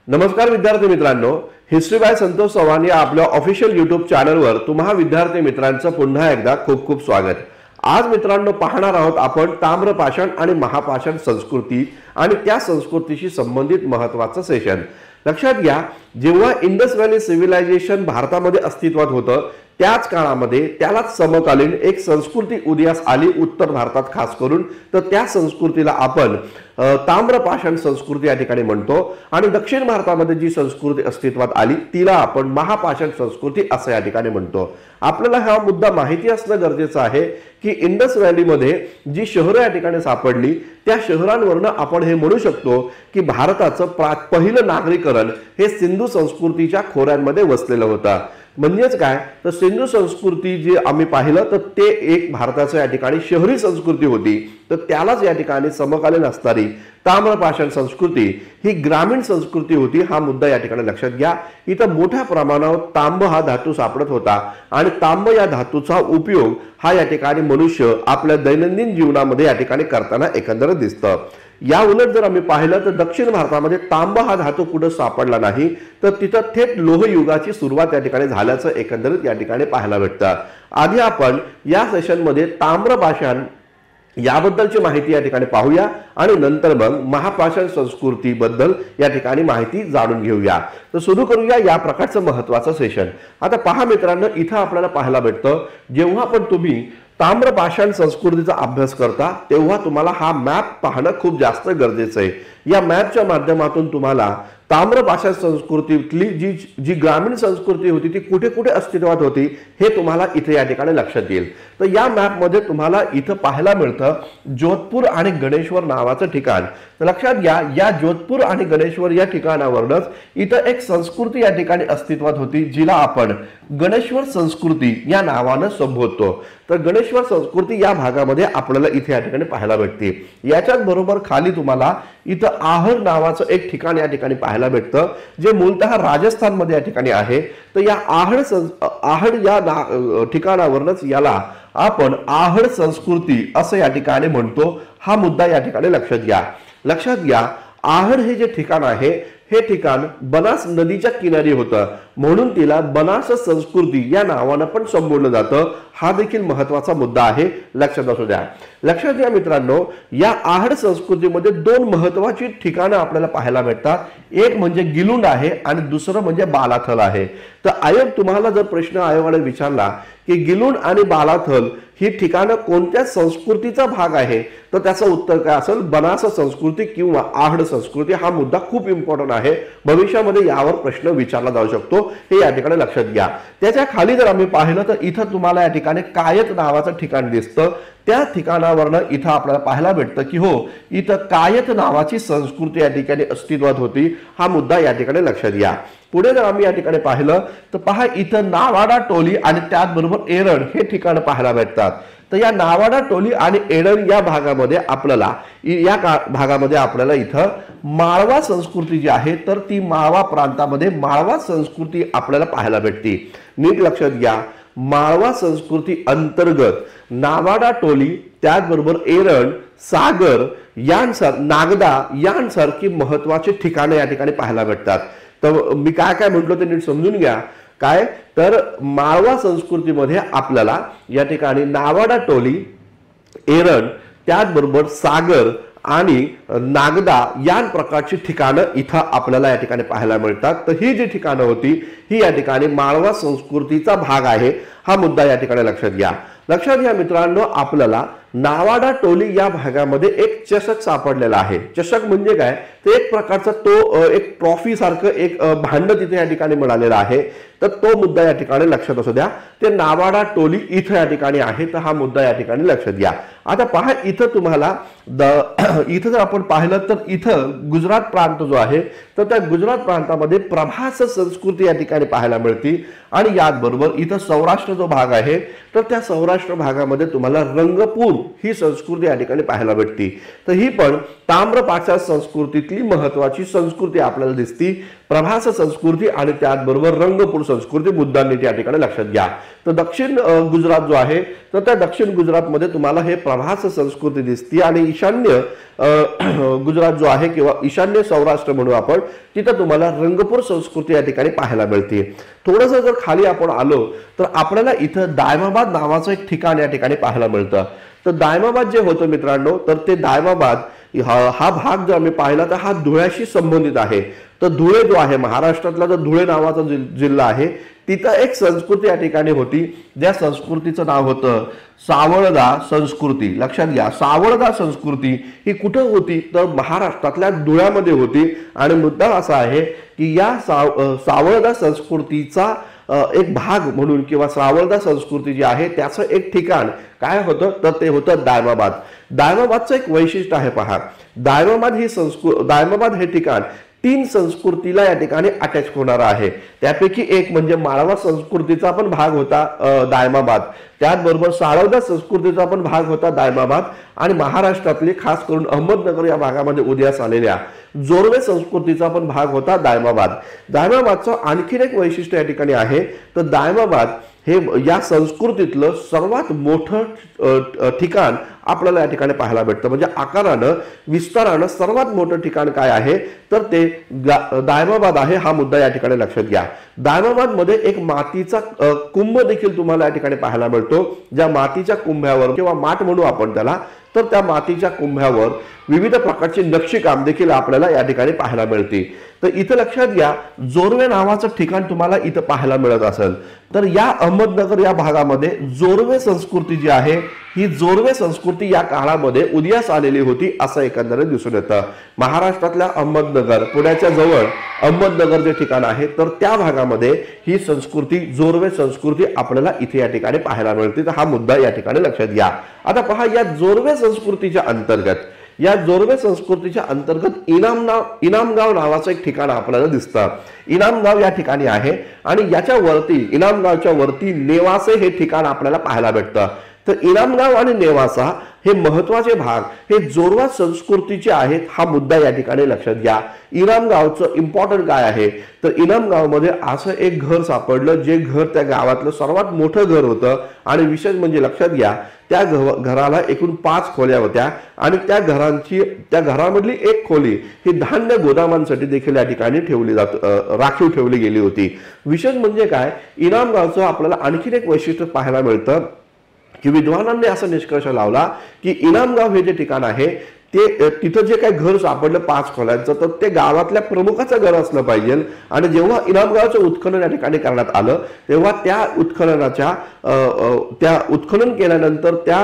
नमस्कार विद्यार्थी मित्रांनो, हिस्ट्री बाय संतोष चव्हाण या आपल्या ऑफिशियल यूट्यूब चॅनलवर तुम्हा विद्यार्थी मित्रांचं पुन्हा एकदा खूप खूप स्वागत। आज मित्रांनो पाहणार आहोत आपण ताम्रपाषाण आणि महापाषाण संस्कृती आणि त्या संस्कृतीशी संबंधित महत्त्वाचं सेशन। लक्षात घ्या, जेव्हा इंडस व्हॅली सिव्हिलायझेशन भारतामध्ये अस्तित्वात होतं त्याच काळामध्ये त्यालाच समकालीन एक संस्कृती उदयास आली उत्तर भारतात खास करून। तर त्या संस्कृतीला आपण ताम्रपाषाण संस्कृती या ठिकाणी म्हणतो आणि दक्षिण भारतामध्ये जी संस्कृती अस्तित्वात आली तिला आपण महापाषाण संस्कृती असं या ठिकाणी म्हणतो। आपल्याला हा मुद्दा माहिती असणं गरजेचं आहे की इंडस व्हॅलीमध्ये जी शहरं या ठिकाणी सापडली त्या शहरांवरून आपण हे म्हणू शकतो की भारताचं पहिलं नागरीकरण हे सिंधू संस्कृतीच्या खोऱ्यांमध्ये वसलेलं होतं। म्हणजेच काय, तर सिंधू संस्कृती जी आम्ही पाहिलं तर ते एक भारताच्या या ठिकाणी शहरी संस्कृती होती, तर त्यालाच या ठिकाणी समकालीन असणारी ताम्रपाषाण संस्कृती ही ग्रामीण संस्कृती होती। हा मुद्दा या ठिकाणी लक्षात घ्या। इथं मोठ्या प्रमाणावर तांब हा धातू सापडत होता आणि तांब या धातूचा उपयोग हा या ठिकाणी मनुष्य आपल्या दैनंदिन जीवनामध्ये या ठिकाणी करताना एकंदरीत दिसतं। या उलट जर आम्ही पाहिलं तर दक्षिण भारतामध्ये तांब हा धातू कुठे सापडला नाही, तर तिथं थेट लोह युगाची सुरुवात या ठिकाणी झाल्याचं एकंदरीत या ठिकाणी पाहायला भेटतं। आधी आपण या सेशनमध्ये ताम्रपाषाण याबद्दलची माहिती या ठिकाणी पाहूया आणि नंतर मग महापाषाण संस्कृती बद्दल या ठिकाणी माहिती जाणून घेऊया। तर सुरू करूया या प्रकारचं महत्त्वाचं सेशन। आता पहा मित्रांनो, इथं आपल्याला पाहायला भेटतं जेव्हा पण तुम्ही ताम्रपाषाण संस्कृतीचा अभ्यास करता तेव्हा तुम्हाला हा मॅप पाहणं खूप जास्त गरजेचं आहे। या मॅपच्या माध्यमातून तुम्हाला ताम्रपाषाण संस्कृतीतली जी ग्रामीण संस्कृती होती ती कुठे कुठे अस्तित्वात होती हे तुम्हाला इथे या ठिकाणी लक्षात येईल। तर या मॅप मध्ये तुम्हाला इथं पाहायला मिळतं जोधपूर आणि गणेश्वर नावाचं ठिकाण। तर लक्षात घ्या, या जोधपूर आणि गणेश्वर या ठिकाणावरूनच इथं एक संस्कृती या ठिकाणी अस्तित्वात होती जिला आपण गणेश्वर संस्कृती या नावानं संबोधतो। तर गणेश्वर संस्कृती या भागामध्ये आपल्याला इथे या ठिकाणी पाहायला भेटते। याच्याच बरोबर खाली तुम्हाला इथं आहड नावाचं एक ठिकाण या ठिकाणी पाहायला भेटतं जे मूलतः राजस्थान मध्ये या ठिकाणी आहे। तर या आहड या ठिकाणावरूनच याला आपण आहड संस्कृती असं या ठिकाणी म्हणतो। हा मुद्दा या ठिकाणी लक्षात घ्या, आहड हे जे ठिकाण आहे हे ठिकाण बनास नदीच्या किनारी होतं म्हणून तिला बनास संस्कृती या नावानं पण संबोधलं जातं। हा देखील महत्त्वाचा मुद्दा आहे, लक्षात असू द्या। लक्षात घ्या मित्रांनो, या आहड संस्कृतीमध्ये दोन महत्त्वाची ठिकाणं आपल्याला पाहायला भेटतात। एक म्हणजे गिलुंड आहे आणि दुसरं म्हणजे बालाथल आहे। तर आयोग तुम्हाला जर प्रश्न आयोगाने विचारला की गिलुंड आणि बालाथल ही ठिकाणं कोणत्या संस्कृतीचा भाग आहे, तर त्याचं उत्तर काय असेल, बनास संस्कृती किंवा आहड संस्कृती। हा मुद्दा खूप इम्पॉर्टंट आहे, भविष्यामध्ये यावर प्रश्न विचारला जाऊ शकतो, हे या ठिकाणी लक्षात घ्या। त्याच्या खाली जर आम्ही पाहिलं तर इथं तुम्हाला या ठिकाणी कायत नावाचं ठिकाण दिसतं। त्या ठिकाणावरनं इथं आपल्याला पाहायला भेटतं की हो, इथं कायत नावाची संस्कृती या ठिकाणी अस्तित्वात होती। हा मुद्दा या ठिकाणी लक्षात घ्या। पुढे जर आम्ही या ठिकाणी पाहिलं तर पहा, इथं नावाडा टोली आणि त्याचबरोबर एरण हे ठिकाण पाहायला भेटतात। तर या नावाडा टोली आणि एरण या भागामध्ये आपल्याला इथं माळवा संस्कृती जी आहे तर ती माळवा प्रांतामध्ये माळवा संस्कृती आपल्याला पाहायला भेटते। नीट लक्षात घ्या, माळवा संस्कृती अंतर्गत नावाडा टोली त्याचबरोबर एरण, सागर नागदा यांसारखी महत्त्वाची ठिकाणे या ठिकाणी पाहायला भेटतात। तर मी काय म्हटलो ते नीट समजून घ्या। काय तर माळवा संस्कृतीमध्ये आपल्याला या ठिकाणी नावाडा टोली, एरण त्याचबरोबर सागर आणि नागदा या प्रकारची ठिकाणं इथं आपल्याला या ठिकाणी पाहायला मिळतात। तर ही जी ठिकाणं होती ही या ठिकाणी माळवा संस्कृतीचा भाग आहे। हा मुद्दा या ठिकाणी लक्षात घ्या मित्रांनो, आपल्याला नावाडा टोली या भागामध्ये एक चषक सापडलेला आहे। चषक म्हणजे काय, ते एक प्रकारचा तो एक ट्रॉफी सारखं एक भांड तिथे या ठिकाणी मिळालेलं आहे। तर तो मुद्दा या ठिकाणी लक्षात असू द्या, ते नावाडा टोली इथं या ठिकाणी आहे। तर हा मुद्दा या ठिकाणी लक्षात घ्या। आता पहा, इथं तुम्हाला इथं जर आपण पाहिलं तर इथं गुजरात प्रांत जो आहे तर त्या गुजरात प्रांतामध्ये प्रभास संस्कृती या ठिकाणी पाहायला मिळते आणि याचबरोबर इथं सौराष्ट्र जो भाग आहे तर त्या सौराष्ट्र भागामध्ये तुम्हाला रंगपूर म्हणून ही संस्कृती या ठिकाणी पाहायला भेटते। तर ही पण ताम्रपाषाण संस्कृतीतली महत्वाची संस्कृती आपल्याला दिसती, प्रभास संस्कृती आणि त्याचबरोबर रंगपूर संस्कृती मुद्दांनी त्या ठिकाणी लक्षात घ्या। तर दक्षिण गुजरात जो आहे तर त्या दक्षिण गुजरातमध्ये तुम्हाला हे प्रभास संस्कृती दिसते आणि ईशान्य गुजरात जो आहे किंवा ईशान्य सौराष्ट्र म्हणू आपण, तिथं तुम्हाला रंगपूर संस्कृती या ठिकाणी पाहायला मिळते। थोडंसं जर खाली आपण आलो तर आपल्याला इथं दायमाबाद नावाचं एक ठिकाण या ठिकाणी पाहायला मिळतं। तर दायमाबाद जे होतं मित्रांनो, तर ते दायमाबाद हा भाग जर आम्ही पाहिला तर हा धुळ्याशी संबंधित आहे। तर धुळे जो आहे महाराष्ट्रातला जो धुळे नावाचा जिल्हा आहे, तिथं एक संस्कृती या ठिकाणी होती, ज्या संस्कृतीचं नाव होतं सावळदा संस्कृती। लक्षात घ्या, सावळदा संस्कृती ही कुठं होती तर महाराष्ट्रातल्या धुळ्यामध्ये होती। आणि मुद्दा असा आहे की या सावळदा संस्कृतीचा एक भाग म्हणून किंवा सावळदा संस्कृती जी आहे त्याचं एक ठिकाण काय होतं तर ते होतं दायमाबाद। दायमाबादचं एक वैशिष्ट्य आहे पहा, दायमाबाद हे ठिकाण 3 संस्कृतीला या ठिकाणी अटॅच होणार आहे। त्यापैकी एक म्हणजे माळवा संस्कृतीचा पण भाग होता दायमाबाद, त्याचबरोबर साळवदा संस्कृतीचा पण भाग होता दायमाबाद आणि महाराष्ट्रातले खास करून अहमदनगर या भागामध्ये उदयास आलेल्या जोरवे संस्कृतीचा पण भाग होता दायमाबाद। दायमाबादचं आणखीन एक वैशिष्ट्य या ठिकाणी आहे, तर दायमाबाद हे या संस्कृतीतलं सर्वात मोठं ठिकाण आपल्याला या ठिकाणी पाहायला भेटतं। म्हणजे आकारानं विस्तारानं सर्वात मोठं ठिकाण काय आहे तर ते दायमाबाद आहे, हा मुद्दा या ठिकाणी लक्षात घ्या। दायमाबाद मध्ये एक मातीचा कुंभ देखील तुम्हाला या ठिकाणी पाहायला मिळतो, ज्या मातीच्या कुंभ्यावर किंवा माठ म्हणू आपण त्याला, तर त्या मातीच्या कुंभ्यावर विविध प्रकारचे नक्षीकाम देखील आपल्याला या ठिकाणी पाहायला मिळते। तर इथं लक्षात घ्या, जोरवे नावाचं ठिकाण तुम्हाला इथं पाहायला मिळत असेल, तर या अहमदनगर या भागामध्ये जोरवे संस्कृती जी आहे ही जोरवे संस्कृती या काळामध्ये उदयास आलेली होती असं एकंदरीत दिसून येतं। महाराष्ट्रातल्या अहमदनगर, पुण्याच्या जवळ अहमदनगर जे ठिकाण आहे तर त्या भागामध्ये ही संस्कृती जोरवे संस्कृती आपल्याला इथे या ठिकाणी पाहायला मिळते। तर हा मुद्दा या ठिकाणी लक्षात घ्या। आता पहा, या जोरवे संस्कृतीच्या अंतर्गत इनामगाव नावाचं एक ठिकाण आपल्याला दिसतं। इनामगाव या ठिकाणी आहे आणि याच्या वरती इनामगावच्या वरती नेवासे हे ठिकाण आपल्याला पाहायला भेटतं। तर इनामगाव आणि नेवासा हे महत्वाचे भाग हे जोरवा संस्कृतीचे आहेत, हा मुद्दा या ठिकाणी लक्षात घ्या। इनामगावचं इम्पॉर्टंट काय आहे तर इनामगावमध्ये असं एक घर सापडलं, जे घर त्या गावातलं सर्वात मोठं घर होतं आणि विशेष म्हणजे लक्षात घ्या, त्या घराला एकूण 5 खोल्या होत्या आणि त्या घरामधली एक खोली ही धान्य गोदामांसाठी देखील या ठिकाणी राखीव ठेवली गेली होती। विशेष म्हणजे काय, इनामगावचं आपल्याला आणखीन एक वैशिष्ट्य पाहायला मिळतं की विद्वानांनी असा निष्कर्ष लावला की इनामगाव हे जे ठिकाण आहे ते तिथं जे काही घर सापडलं 5 खोल्यांचं, तर ते गावातल्या प्रमुखाचं घर असलं पाहिजे। आणि जेव्हा इनामगावचं उत्खनन या ठिकाणी करण्यात आलं तेव्हा त्या उत्खनन केल्यानंतर त्या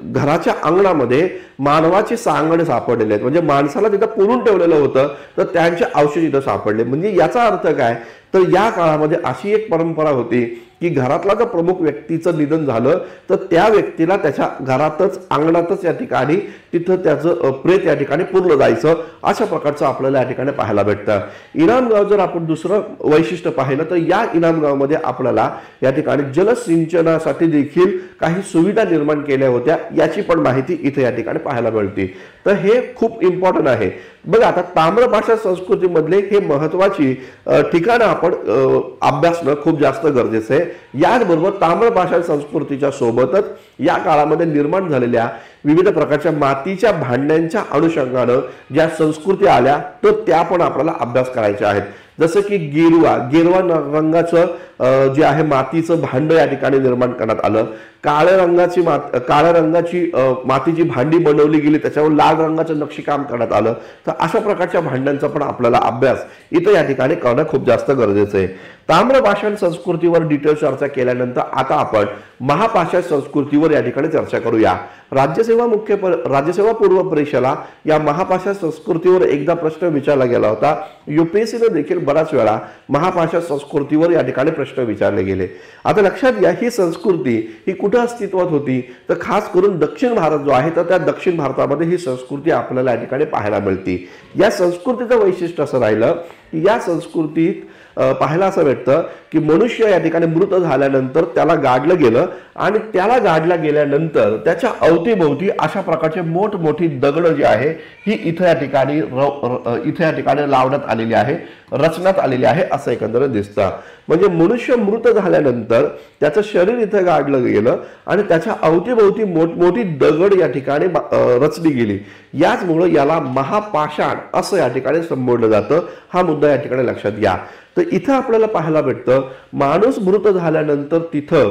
घराच्या अंगणामध्ये मानवाचे सांगणे सापडलेले आहेत, म्हणजे माणसाला तिथं पुरून ठेवलेलं होतं, तर त्यांचे अवशेष इथं सापडले। म्हणजे याचा अर्थ काय तर या काळामध्ये अशी एक परंपरा होती की घरातला जर प्रमुख व्यक्तीचं निधन झालं तर त्या व्यक्तीला त्याच्या घरातच अंगणातच या ठिकाणी तिथं त्याचं प्रेत या ठिकाणी पुरलं जायचं, अशा प्रकारचं आपल्याला या ठिकाणी पाहायला भेटतं। इनामगाव जर आपण दुसरं वैशिष्ट्य पाहिलं तर या इनामगावमध्ये आपल्याला या ठिकाणी जलसिंचनासाठी देखील काही सुविधा निर्माण केल्या होत्या, याची पण माहिती इथे या ठिकाणी पाहायला मिळते। तर हे खूप इम्पॉर्टंट आहे। बघा, आता ताम्रपाषाण संस्कृतीमधले हे महत्वाची ठिकाणं आपण अभ्यासणं खूप जास्त गरजेचं आहे। याचबरोबर ताम्रपाषाण संस्कृतीच्या सोबतच या काळामध्ये निर्माण झालेल्या विविध प्रकारच्या मातीच्या भांड्यांच्या अनुषंगानं ज्या संस्कृती आल्या तर त्या पण आपल्याला अभ्यास करायच्या आहेत। जसं की गेरवा रंगाचं जे आहे मातीचं भांड या ठिकाणी निर्माण करण्यात आलं, काळ्या रंगाची मातीची भांडी बनवली गेली, त्याच्यावर लाल रंगाचं नक्षीकाम करण्यात आलं। तर अशा प्रकारच्या भांड्यांचा पण आपल्याला अभ्यास इथं या ठिकाणी करणं खूप जास्त गरजेचं आहे। ताम्रपाषाण संस्कृतीवर डिटेल चर्चा केल्यानंतर आता आपण महापाषाण संस्कृतीवर या ठिकाणी चर्चा करूया। राज्यसेवा पूर्व परीक्षेला या महापाषाण संस्कृतीवर एकदा प्रश्न विचारला गेला होता। यूपीएससीने देखील बराच वेळा महापाषाण संस्कृतीवर या ठिकाणी प्रश्न विचारले गेले। आता लक्षात घ्या, ही संस्कृती ही कुठे अस्तित्वात होती तर खास करून दक्षिण भारत जो आहे तर त्या दक्षिण भारतामध्ये ही संस्कृती आपल्याला या ठिकाणी पाहायला मिळते। या संस्कृतीचं वैशिष्ट्य असं राहिलं की या संस्कृतीत पाहायला असं भेटतं की मनुष्य या ठिकाणी मृत झाल्यानंतर त्याला गाडलं गेलं आणि त्याला गाडल्या गेल्यानंतर त्याच्या अवतीभोवती अशा प्रकारचे मोठमोठी दगड जी आहे ही इथं या ठिकाणी लावण्यात आलेली आहे, रचण्यात आलेली आहे असं एकंदरीत दिसतं. म्हणजे मनुष्य मृत झाल्यानंतर त्याचं शरीर इथं गाडलं गेलं आणि त्याच्या अवतीभोवती मोठमोठी दगड या ठिकाणी रचली गेली. याचमुळे याला महापाषाण असं या ठिकाणी संबोधलं जातं. हा मुद्दा या ठिकाणी लक्षात घ्या. तर इथं आपल्याला पाहायला भेटतं माणूस मृत झाल्यानंतर तिथं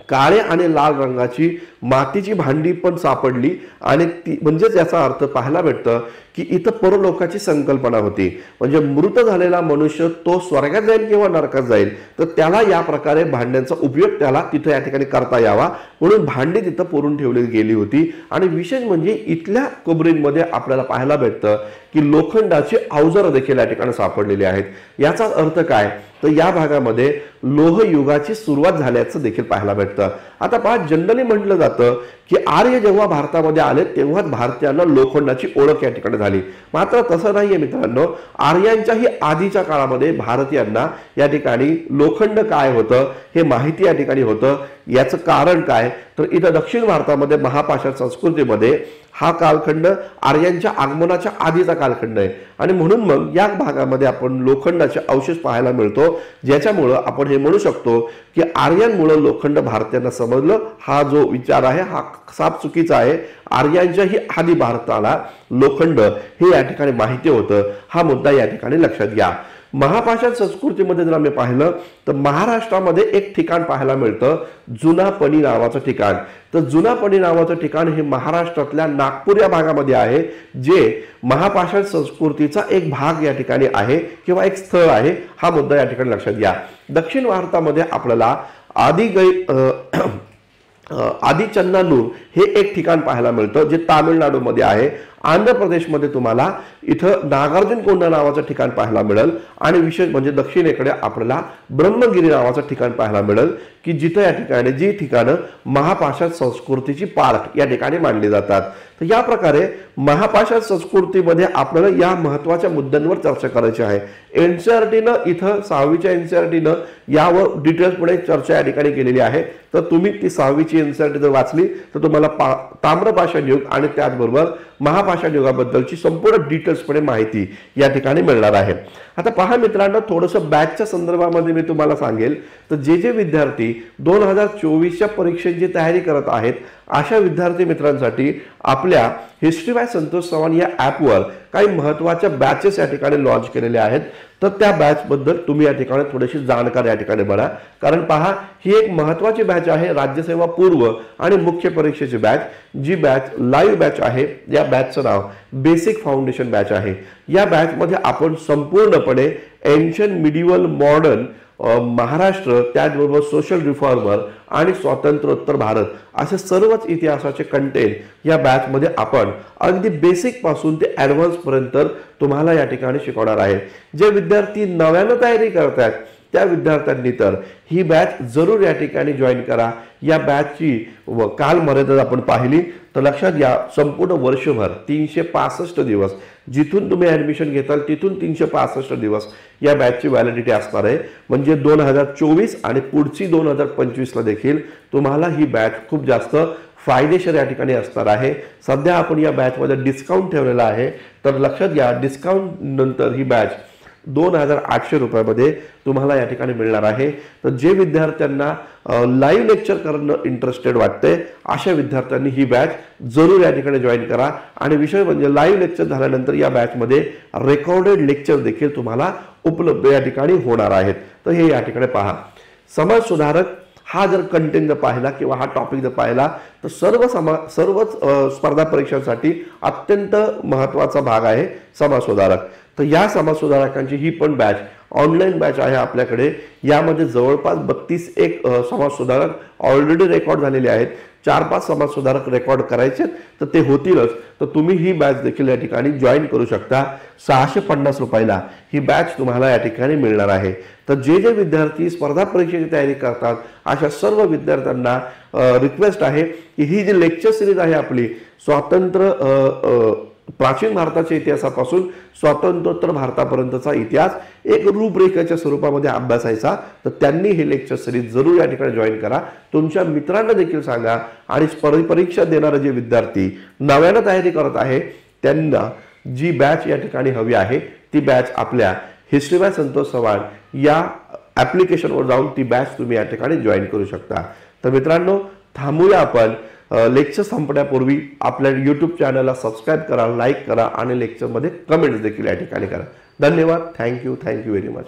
काळे आणि लाल रंगाची मातीची भांडी पण सापडली आणि ती म्हणजेच याचा अर्थ पाहायला भेटतं की इथं परलोकाची संकल्पना होती. म्हणजे मृत झालेला मनुष्य तो स्वर्गात जाईल किंवा नरकात जाईल तर त्याला या प्रकारे भांड्यांचा उपयोग त्याला तिथं या ठिकाणी करता यावा म्हणून भांडी तिथं पुरून ठेवली गेली होती. आणि विशेष म्हणजे इथल्या कबरींमध्ये आपल्याला पाहायला भेटतं की लोखंडाची अवजारं देखील या ठिकाणी सापडलेली आहेत. याचा अर्थ काय तर या भागामध्ये लोहयुगाची सुरुवात झाल्याचं देखील पाहायला भेटतं. आता पहा जनरली म्हटलं जातं की आर्य जेव्हा भारतामध्ये आले तेव्हाच भारतीयांना लोखंडाची ओळख या ठिकाणी झाली. मात्र तसं नाहीये मित्रांनो. आर्यांच्याही आधीच्या काळामध्ये भारतीयांना या ठिकाणी लोखंड काय होतं हे माहिती या ठिकाणी होतं. याचं कारण काय तर इथं दक्षिण भारतामध्ये महापाषाण संस्कृतीमध्ये हा कालखंड आर्यांच्या आगमनाच्या आधीचा कालखंड आहे आणि म्हणून मग या भागामध्ये आपण लोखंडाचे अवशेष पाहायला मिळतो. ज्याच्यामुळं आपण हे म्हणू शकतो की आर्यांमुळे लोखंड भारतीयांना समजलं. हा जो विचार आहे हा साफ चुकीचा आहे. आर्यांच्याही आधी भारताला लोखंड हे या ठिकाणी माहिती होतं. हा मुद्दा या ठिकाणी लक्षात घ्या. महापाषाण संस्कृतीमध्ये जर आम्ही पाहिलं तर महाराष्ट्रामध्ये एक ठिकाण पाहायला मिळतं जुनापणी नावाचं ठिकाण. तर जुनापणी नावाचं ठिकाण हे महाराष्ट्रातल्या नागपूर या भागामध्ये आहे जे महापाषाण संस्कृतीचा एक भाग या ठिकाणी आहे किंवा एक स्थळ आहे. हा मुद्दा या ठिकाणी लक्षात घ्या. दक्षिण भारतामध्ये आपल्याला आदिचन्नानूर हे एक ठिकाण पाहायला मिळतं जे तामिळनाडूमध्ये आहे. आंध्र प्रदेशमध्ये तुम्हाला इथं नागार्जुनकोंडा नावाचं ठिकाण पाहायला मिळेल आणि विशेष म्हणजे दक्षिणेकडे आपल्याला ब्रह्मगिरी नावाचं ठिकाण पाहायला मिळेल की जिथं या ठिकाणी जी ठिकाणं महापाषाण संस्कृतीची पार्ट या ठिकाणी मानली जातात. तर या प्रकारे महापाषाण संस्कृतीमध्ये आपल्याला या महत्त्वाच्या मुद्द्यांवर चर्चा करायची आहे. एनसीईआरटीनं इथं 6वीच्या एनसीईआरटीनं यावर डिटेल्समध्ये चर्चा या ठिकाणी केलेली आहे. तर तुम्ही ती 6वीची एनसीईआरटी जर वाचली तर तुम्हाला ताम्रपाषाण युग आणि त्याचबरोबर महापाषाण युगाबद्दलची संपूर्ण डिटेल्समध्ये माहिती या ठिकाणी मिळणार आहे. आता पहा मित्रांनो थोडंसं बॅचच्या संदर्भामध्ये मी तुम्हाला सांगेल तर जे विद्यार्थी 2024च्या परीक्षेची तयारी करत आहेत अशा विद्यार्थी मित्रांसाठी आपल्या हिस्ट्री बाय संतोष चव्हाण या ॲपवर काही महत्त्वाच्या बॅचेस या ठिकाणी लॉन्च केलेल्या आहेत. तर त्या बॅचबद्दल तुम्ही या ठिकाणी थोडीशी जाणकारी या ठिकाणी बघा. कारण पहा ही एक महत्त्वाची बॅच आहे राज्यसेवा पूर्व आणि मुख्य परीक्षेची बॅच. जी बॅच लाईव्ह बॅच आहे. या बॅचचं नाव बेसिक फाउंडेशन बॅच आहे. या बॅचमध्ये आपण संपूर्णपणे एन्शियंट मिडिवल मॉडर्न महाराष्ट्र त्याचबरोबर सोशल रिफॉर्मर आणि स्वातंत्र्योत्तर भारत असे सर्वच इतिहासाचे कंटेंट या बॅचमध्ये आपण अगदी बेसिक पासून ते ॲडव्हान्स पर्यंत तुम्हाला या ठिकाणी शिकवणार आहे. जे विद्यार्थी नव्यानं तयारी करतात त्या विद्यार्थ्यांनी तर ही बॅच जरूर या ठिकाणी जॉईन करा. या बॅचची कालमर्यादा आपण पाहिली तर लक्षात घ्या संपूर्ण वर्षभर 365 दिवस जिथून तुम्ही ॲडमिशन घेताल तिथून 365 दिवस या बॅचची व्हॅलिडिटी असणार आहे. म्हणजे 2024 आणि पुढची 2025ला देखील तुम्हाला ही बॅच खूप जास्त फायदेशीर या ठिकाणी असणार आहे. सध्या आपण या बॅचमध्ये डिस्काउंट ठेवलेला आहे. तर लक्षात घ्या डिस्काउंट नंतर ही बॅच 2800 रुपयामध्ये तुम्हाला या ठिकाणी मिळणार आहे. तर जे विद्यार्थ्यांना लाईव्ह लेक्चर करणं इंटरेस्टेड वाटते अशा विद्यार्थ्यांनी ही बॅच जरूर या ठिकाणी जॉईन करा. आणि विषय म्हणजे लाईव्ह लेक्चर झाल्यानंतर या बॅचमध्ये रेकॉर्डेड लेक्चर देखील तुम्हाला उपलब्ध या ठिकाणी होणार आहेत. तर हे या ठिकाणी पहा. समाज सुधारक हा जर कंटेंट जर पाहिला किंवा हा टॉपिक जर पाहिला तर सर्वच स्पर्धा परीक्षांसाठी अत्यंत महत्त्वाचा भाग आहे समाज सुधारक. तर या समाज सुधारकांची ही पण बॅच ऑनलाईन बॅच आहे आपल्याकडे. यामध्ये जवळपास 32 समाज सुधारक ऑलरेडी रेकॉर्ड झालेले आहेत. 4-5 समाज सुधारक रेकॉर्ड करायचे तर ते होतीलच. तर तुम्ही ही बॅच देखील या ठिकाणी जॉईन करू शकता. 650 रुपयाला ही बॅच तुम्हाला या ठिकाणी मिळणार आहे. तर जे विद्यार्थी स्पर्धा परीक्षेची तयारी करतात अशा सर्व विद्यार्थ्यांना रिक्वेस्ट आहे की ही जी लेक्चर सिरीज आहे आपली स्वातंत्र्य प्राचीन भारताच्या इतिहासापासून स्वातंत्र्योत्तर भारतापर्यंतचा इतिहास एक रूपरेखेच्या स्वरूपामध्ये अभ्यासायचा, तर त्यांनी हे लेक्चर सिरीज जरूर या ठिकाणी जॉईन करा. तुमच्या मित्रांना देखील सांगा. आणि परीक्षा देणारे जे विद्यार्थी नव्यानं तयारी करत आहे त्यांना जी बॅच या ठिकाणी हवी आहे ती बॅच आपल्या हिस्ट्री बाय संतोष चव्हाण या ॲप्लिकेशनवर जाऊन ती बॅच तुम्ही या ठिकाणी जॉईन करू शकता. तर मित्रांनो, थांबूया आपण. लेक्चर संपण्यापूर्वी आपल्या यूट्यूब चॅनलला सबस्क्राईब करा, लाईक करा आणि लेक्चरमध्ये कमेंट्स देखील या ठिकाणी करा. धन्यवाद. Thank you very much.